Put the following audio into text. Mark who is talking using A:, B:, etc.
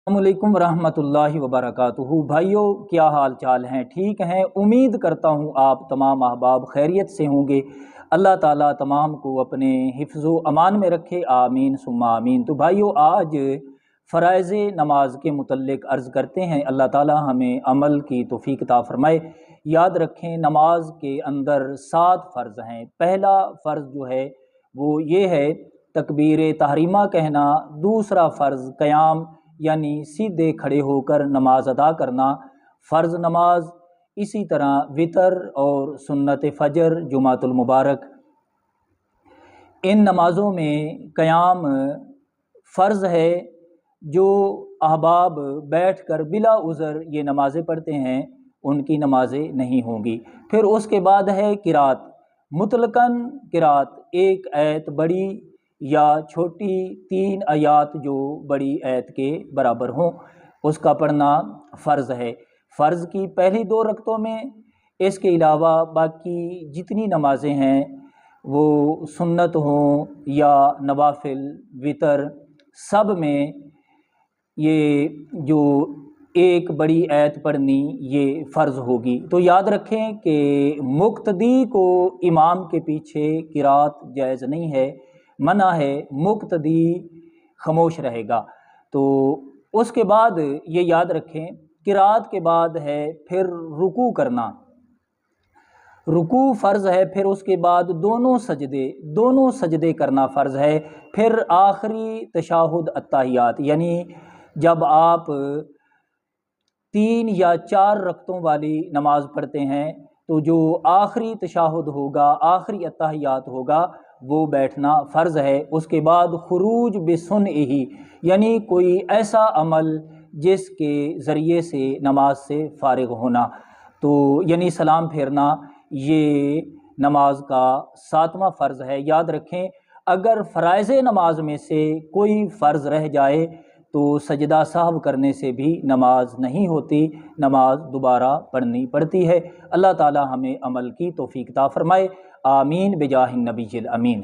A: السلام علیکم ورحمۃ اللہ وبرکاتہ۔ بھائیو، کیا حال چال ہیں؟ ٹھیک ہیں؟ امید کرتا ہوں آپ تمام احباب خیریت سے ہوں گے۔ اللہ تعالیٰ تمام کو اپنے حفظ و امان میں رکھے، آمین ثم آمین۔ تو بھائیو، آج فرائض نماز کے متعلق عرض کرتے ہیں۔ اللہ تعالیٰ ہمیں عمل کی توفیق عطا فرمائے۔ یاد رکھیں، نماز کے اندر 7 فرض ہیں۔ پہلا فرض جو ہے وہ یہ ہے تکبیر تحریمہ کہنا۔ دوسرا فرض قیام یعنی سیدھے کھڑے ہو کر نماز ادا کرنا، فرض نماز۔ اسی طرح وطر اور سنت فجر، جمعۃ المبارک۔ ان نمازوں میں قیام فرض ہے۔ جو احباب بیٹھ کر بلا عذر یہ نمازیں پڑھتے ہیں ان کی نمازیں نہیں ہوں گی۔ پھر اس کے بعد ہے قرات، مطلقاً قرات، ایک آیت بڑی یا چھوٹی، 3 آیات جو بڑی آیت کے برابر ہوں، اس کا پڑھنا فرض ہے۔ فرض کی پہلی 2 رکعتوں میں۔ اس کے علاوہ باقی جتنی نمازیں ہیں وہ سنت ہوں یا نوافل، وطر، سب میں یہ جو ایک بڑی آیت پڑھنی یہ فرض ہوگی۔ تو یاد رکھیں کہ مقتدی کو امام کے پیچھے قرات جائز نہیں ہے، منع ہے، مقتدی خاموش رہے گا۔ تو اس کے بعد یہ یاد رکھیں، قرات کے بعد ہے پھر رکوع کرنا۔ رکوع فرض ہے، پھر اس کے بعد دونوں سجدے کرنا فرض ہے۔ پھر آخری تشہد التحیات، یعنی جب آپ 3 یا 4 رکعتوں والی نماز پڑھتے ہیں تو جو آخری تشہد ہوگا، آخری التحیات ہوگا، وہ بیٹھنا فرض ہے۔ اس کے بعد خروج بسنعہ، یعنی کوئی ایسا عمل جس کے ذریعے سے نماز سے فارغ ہونا، تو یعنی سلام پھیرنا، یہ نماز کا 7واں فرض ہے۔ یاد رکھیں، اگر فرائض نماز میں سے کوئی فرض رہ جائے تو سجدہ سہو کرنے سے بھی نماز نہیں ہوتی، نماز دوبارہ پڑھنی پڑتی ہے۔ اللہ تعالی ہمیں عمل کی توفیق عطا فرمائے، آمین بجاہ النبی الامین۔